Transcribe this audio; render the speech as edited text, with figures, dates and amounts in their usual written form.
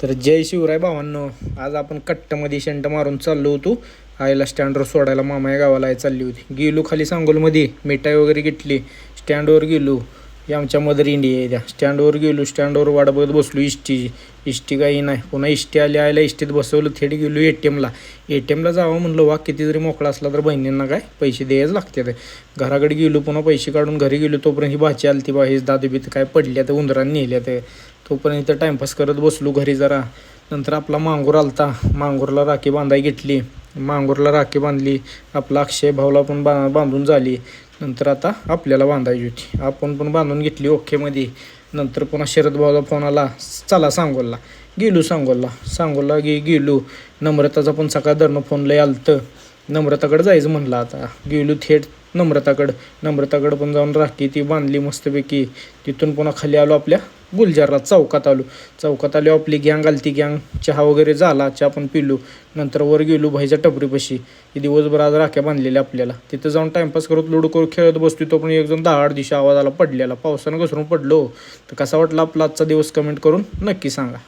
तर जय शिवराय भावांनो, आज आपण कट्ट्यामध्ये शंट मारून चाललो होतो आईला स्टँडवर सोडायला. मामा या गावाला चालली होती. गेलो खाली सांगोलमध्ये, मिठाई वगैरे घेतली. स्टँडवर गेलो. ही आमच्या मदर इंडिया आहे. त्या स्टँडवर गेलो. स्टँडवर वाट बघत बसलो इष्टी काही नाही. पुन्हा इष्टी आली. आईला इष्टीत बसवलं. थेट गेलो ए टी एमला जावं म्हणलं. वा किती जरी मोकळा असला तर बहिणींना काय पैसे द्यायच लागते. ते घराकडे गेलो. पुन्हा पैसे काढून घरी गेलो. तोपर्यंत ही भाची आली. ती हेच दादू काय पडल्या तर उंदरांनी नेल्या. ते तोपर्यंत टाईमपास करत बसलो घरी जरा. नंतर आपला मांगूर आलता. मांगूरला राखी बांधाय घेतली. मांगूरला राखी बांधली. आपला अक्षय भाऊला पण बांधून झाली. नंतर आता आपल्याला बांधायची होती. आपण पण बांधून घेतली ओकेमध्ये. नंतर पुन्हा शरद भाऊचा फोन आला, चला सांगोलला. गेलो सांगोलला गेलो. नम्रताचा पण सकाळ धरणं फोन लय आलतं. नम्रताकडे जायचं म्हणलं. आता गेलो थेट नम्रताकडं पण जाऊन राखी ती बांधली मस्तपैकी. तिथून पुन्हा खाली आलो. आपल्या गुलजारला चौकात आलो. आपली गँग आली. ती गँग चहा वगैरे झाला. चहा पण पिलो. नंतर वर गेलो भाईच्या टपरीपाशी. दिवसभर आज राख्या बांधलेल्या आपल्याला. तिथं जाऊन टाईमपास करत लुडो करून खेळत बसतो. तो पण एकदम 10-8 दिवशी आवाज आला पडलेला. पावसानं घसरून पडलो. तर कसा वाटला आपला आजचा दिवस कमेंट करून नक्की सांगा.